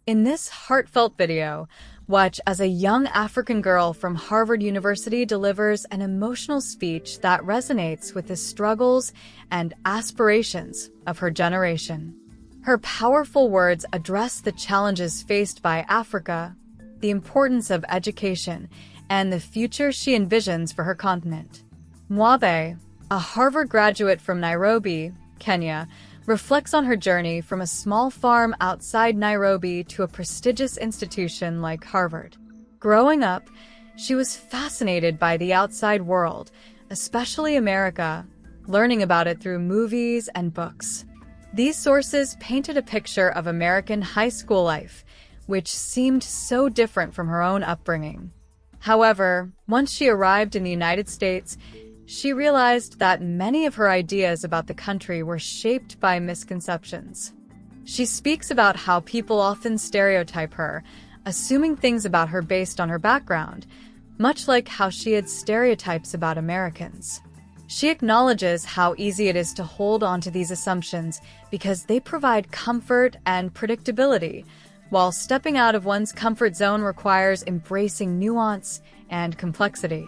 In this heartfelt video, watch as a young African girl from Harvard University delivers an emotional speech that resonates with the struggles and aspirations of her generation. Her powerful words address the challenges faced by Africa, the importance of education, and the future she envisions for her continent. Mwabe, a Harvard graduate from Nairobi, Kenya, reflects on her journey from a small farm outside Nairobi to a prestigious institution like Harvard. Growing up, she was fascinated by the outside world, especially America, learning about it through movies and books. These sources painted a picture of American high school life, which seemed so different from her own upbringing. However, once she arrived in the United States, she realized that many of her ideas about the country were shaped by misconceptions. She speaks about how people often stereotype her, assuming things about her based on her background, much like how she had stereotypes about Americans. She acknowledges how easy it is to hold on to these assumptions because they provide comfort and predictability, while stepping out of one's comfort zone requires embracing nuance and complexity.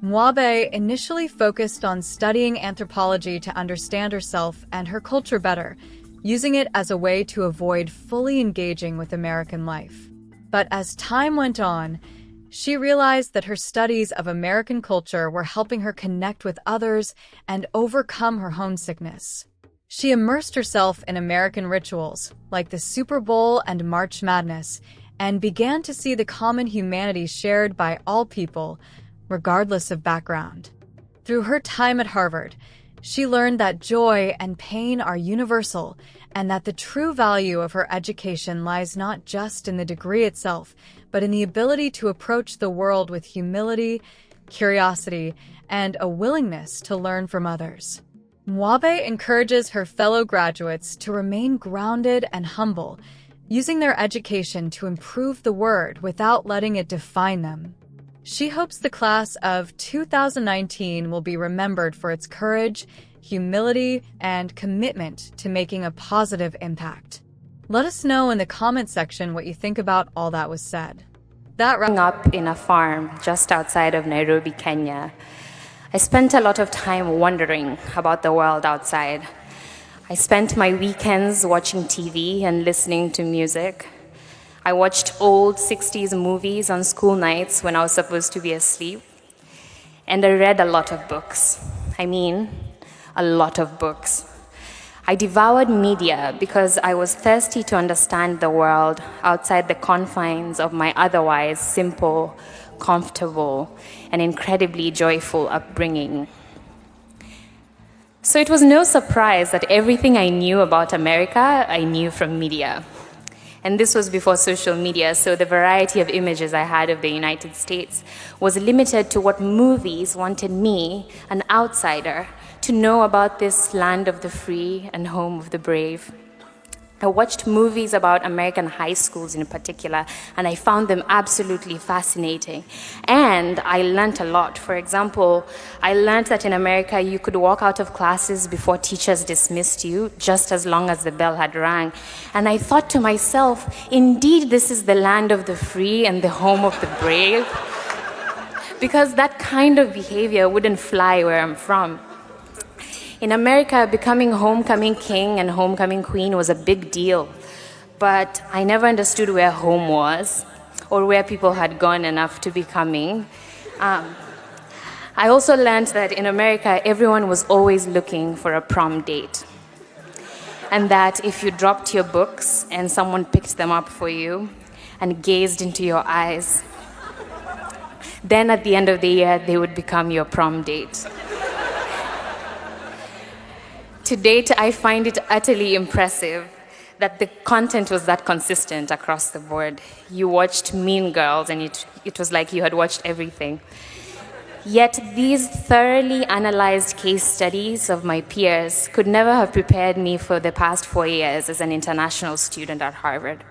Mwabe initially focused on studying anthropology to understand herself and her culture better, using it as a way to avoid fully engaging with American life. But as time went on, she realized that her studies of American culture were helping her connect with others and overcome her homesickness. She immersed herself in American rituals, like the Super Bowl and March Madness, and began to see the common humanity shared by all people, regardless of background. Through her time at Harvard, she learned that joy and pain are universal and that the true value of her education lies not just in the degree itself, but in the ability to approach the world with humility, curiosity, and a willingness to learn from others. Mwabe encourages her fellow graduates to remain grounded and humble, using their education to improve the word without letting it define them. She hopes the class of 2019 will be remembered for its courage, humility, and commitment to making a positive impact. Let us know in the comment section what you think about all that was said. Growing up in a farm just outside of Nairobi, Kenya, I spent a lot of time wondering about the world outside. I spent my weekends watching TV and listening to music. I watched old 60s movies on school nights when I was supposed to be asleep. And I read a lot of books. I mean, a lot of books. I devoured media because I was thirsty to understand the world outside the confines of my otherwise simple, comfortable, and incredibly joyful upbringing. So it was no surprise that everything I knew about America, I knew from media. And this was before social media, so the variety of images I had of the United States was limited to what movies wanted me, an outsider, to know about this land of the free and home of the brave. I watched movies about American high schools in particular, and I found them absolutely fascinating. And I learned a lot. For example, I learned that in America you could walk out of classes before teachers dismissed you, just as long as the bell had rang. And I thought to myself, indeed this is the land of the free and the home of the brave. Because that kind of behavior wouldn't fly where I'm from. In America, becoming homecoming king and homecoming queen was a big deal, but I never understood where home was or where people had gone enough to be coming. I also learned that in America, everyone was always looking for a prom date, and that if you dropped your books and someone picked them up for you and gazed into your eyes, then at the end of the year, they would become your prom date. To date, I find it utterly impressive that the content was that consistent across the board. You watched Mean Girls, and it was like you had watched everything. Yet these thoroughly analyzed case studies of my peers could never have prepared me for the past 4 years as an international student at Harvard.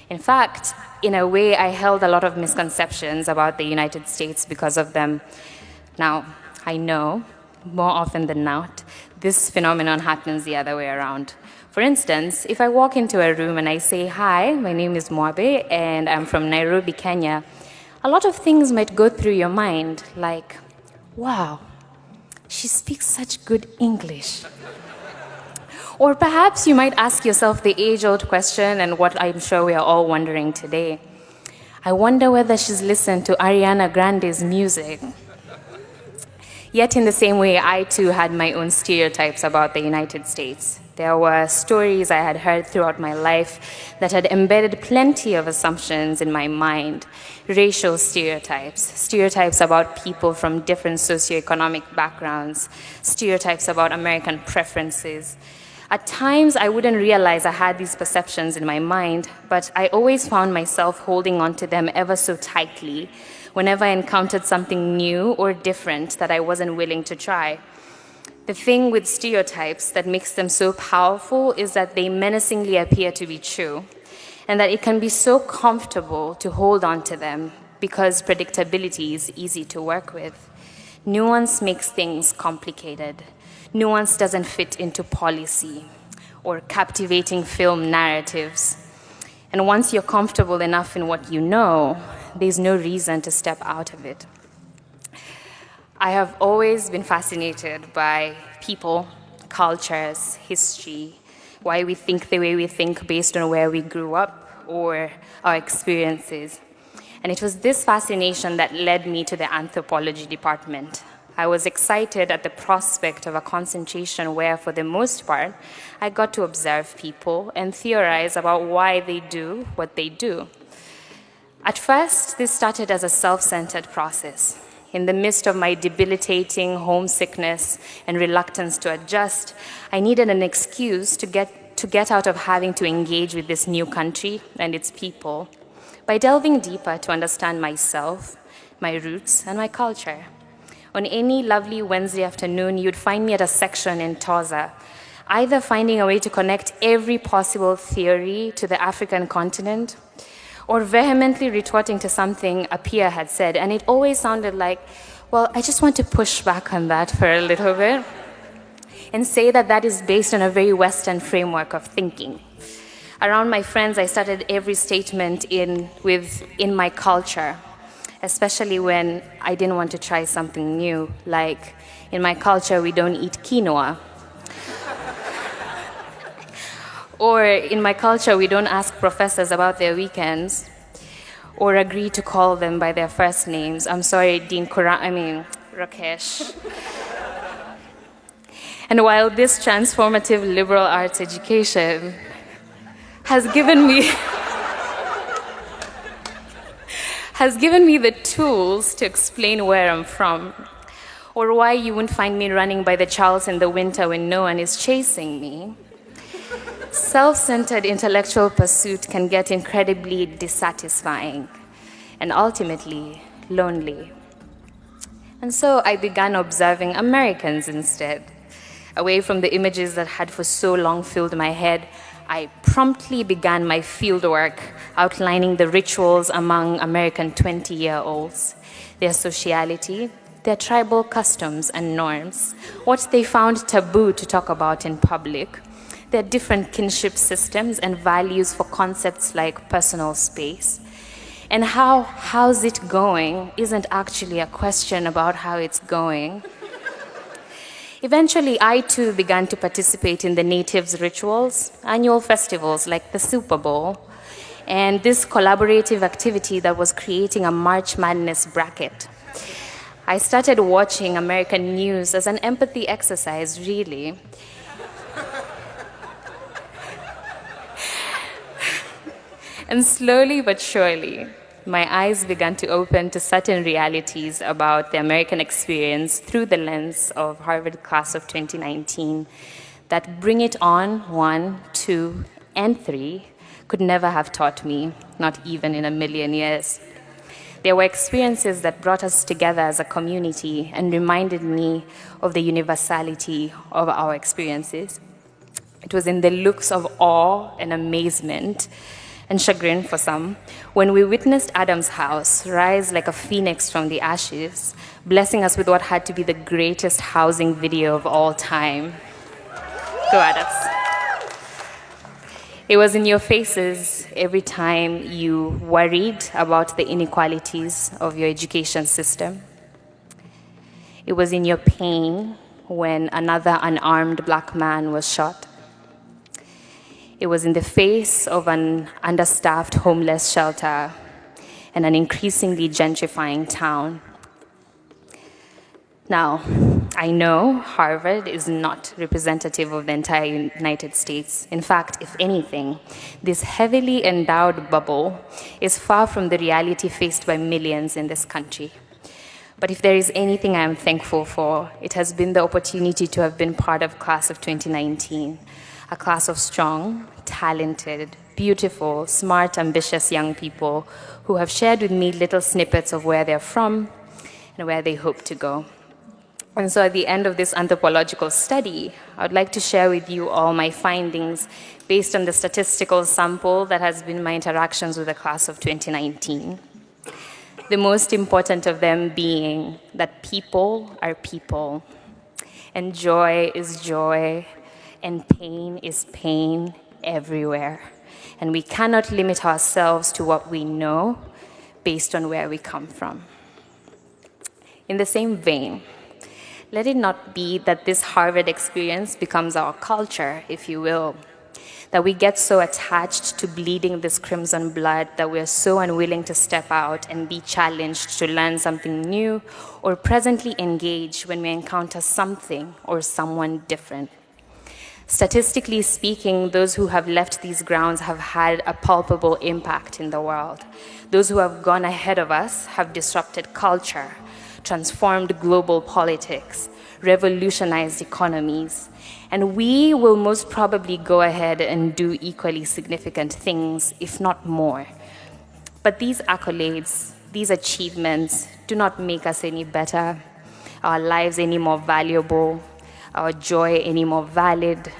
In fact, in a way, I held a lot of misconceptions about the United States because of them. Now, I know, more often than not, this phenomenon happens the other way around. For instance, if I walk into a room and I say, "Hi, my name is Mwabe and I'm from Nairobi, Kenya," a lot of things might go through your mind, like, "Wow, she speaks such good English." Or perhaps you might ask yourself the age-old question, and what I'm sure we are all wondering today. I wonder whether she's listened to Ariana Grande's music. Yet in the same way, I too had my own stereotypes about the United States. There were stories I had heard throughout my life that had embedded plenty of assumptions in my mind. Racial stereotypes, stereotypes about people from different socioeconomic backgrounds, stereotypes about American preferences. At times, I wouldn't realize I had these perceptions in my mind, but I always found myself holding on to them ever so tightly whenever I encountered something new or different that I wasn't willing to try. The thing with stereotypes that makes them so powerful is that they menacingly appear to be true, and that it can be so comfortable to hold on to them because predictability is easy to work with. Nuance makes things complicated. Nuance doesn't fit into policy or captivating film narratives. And once you're comfortable enough in what you know, there's no reason to step out of it. I have always been fascinated by people, cultures, history, why we think the way we think based on where we grew up or our experiences. And it was this fascination that led me to the Anthropology department. I was excited at the prospect of a concentration where, for the most part, I got to observe people and theorize about why they do what they do. At first, this started as a self-centered process. In the midst of my debilitating homesickness and reluctance to adjust, I needed an excuse to get out of having to engage with this new country and its people by delving deeper to understand myself, my roots, and my culture. On any lovely Wednesday afternoon, you'd find me at a section in Toza, either finding a way to connect every possible theory to the African continent, or vehemently retorting to something a peer had said, and it always sounded like, well, I just want to push back on that for a little bit, and say that that is based on a very Western framework of thinking. Around my friends, I started every statement in my culture, especially when I didn't want to try something new, like, in my culture, we don't eat quinoa. Or in my culture, we don't ask professors about their weekends or agree to call them by their first names. I'm sorry, Rakesh. And while this transformative liberal arts education has given me the tools to explain where I'm from, or why you won't find me running by the Charles in the winter when no one is chasing me, self-centered intellectual pursuit can get incredibly dissatisfying and ultimately lonely. And so I began observing Americans instead. Away from the images that had for so long filled my head, I promptly began my fieldwork outlining the rituals among American 20-year-olds, their sociality, their tribal customs and norms, what they found taboo to talk about in public, their different kinship systems and values for concepts like personal space, and how "how's it going" isn't actually a question about how it's going. Eventually, I too began to participate in the natives' rituals, annual festivals like the Super Bowl, and this collaborative activity that was creating a March Madness bracket. I started watching American news as an empathy exercise, really. And slowly but surely, my eyes began to open to certain realities about the American experience through the lens of Harvard class of 2019 that Bring It On 1, 2, and 3 could never have taught me, not even in a million years. There were experiences that brought us together as a community and reminded me of the universality of our experiences. It was in the looks of awe and amazement and chagrin for some, when we witnessed Adam's house rise like a phoenix from the ashes, blessing us with what had to be the greatest housing video of all time. Go Adams. It was in your faces every time you worried about the inequalities of your education system. It was in your pain when another unarmed black man was shot. It was in the face of an understaffed homeless shelter and an increasingly gentrifying town. Now, I know Harvard is not representative of the entire United States. In fact, if anything, this heavily endowed bubble is far from the reality faced by millions in this country. But if there is anything I am thankful for, it has been the opportunity to have been part of class of 2019, a class of strong, talented, beautiful, smart, ambitious young people who have shared with me little snippets of where they're from and where they hope to go. And so at the end of this anthropological study, I would like to share with you all my findings based on the statistical sample that has been my interactions with the class of 2019. The most important of them being that people are people, and joy is joy, and pain is pain everywhere. And we cannot limit ourselves to what we know based on where we come from. In the same vein, let it not be that this Harvard experience becomes our culture, if you will, that we get so attached to bleeding this crimson blood that we're so unwilling to step out and be challenged to learn something new or presently engage when we encounter something or someone different. Statistically speaking, those who have left these grounds have had a palpable impact in the world. Those who have gone ahead of us have disrupted culture, transformed global politics, revolutionized economies, and we will most probably go ahead and do equally significant things, if not more. But these accolades, these achievements, do not make us any better, our lives any more valuable, our joy any more valid,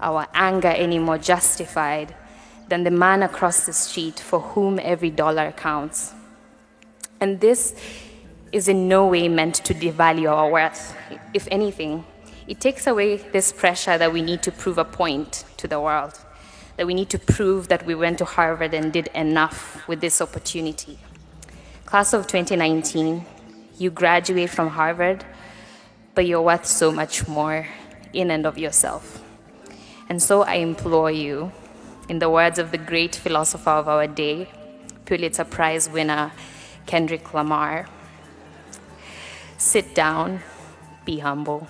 our anger any more justified than the man across the street for whom every dollar counts. And this is in no way meant to devalue our worth. If anything, it takes away this pressure that we need to prove a point to the world, that we need to prove that we went to Harvard and did enough with this opportunity. Class of 2019, you graduate from Harvard, but you're worth so much more in and of yourself. And so I implore you, in the words of the great philosopher of our day, Pulitzer Prize winner Kendrick Lamar, sit down, be humble.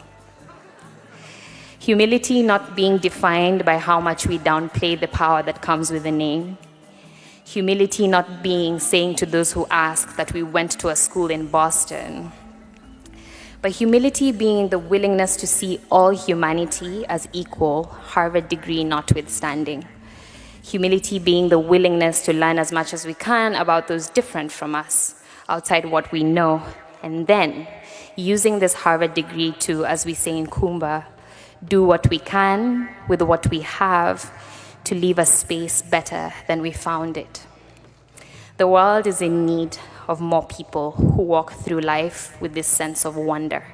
Humility not being defined by how much we downplay the power that comes with a name. Humility not being saying to those who ask that we went to a school in Boston. But humility being the willingness to see all humanity as equal, Harvard degree notwithstanding. Humility being the willingness to learn as much as we can about those different from us, outside what we know, and then using this Harvard degree to, as we say in Kumba, do what we can with what we have to leave a space better than we found it. The world is in need of more people who walk through life with this sense of wonder.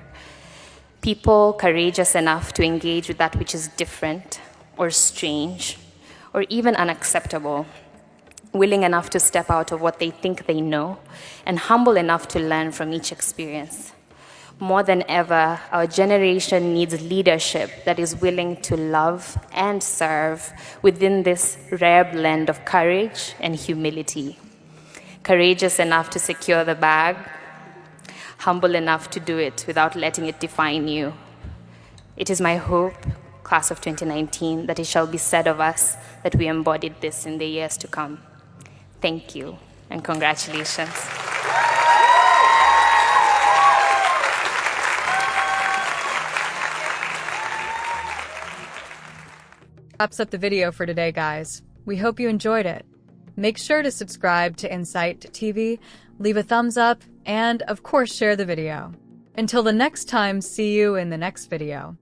People courageous enough to engage with that which is different or strange or even unacceptable, willing enough to step out of what they think they know, and humble enough to learn from each experience. More than ever, our generation needs leadership that is willing to love and serve within this rare blend of courage and humility. Courageous enough to secure the bag, humble enough to do it without letting it define you. It is my hope, class of 2019, that it shall be said of us that we embodied this in the years to come. Thank you, and congratulations. Wraps up the video for today, guys. We hope you enjoyed it. Make sure to subscribe to Insight TV, leave a thumbs up, and of course share the video. Until the next time, see you in the next video.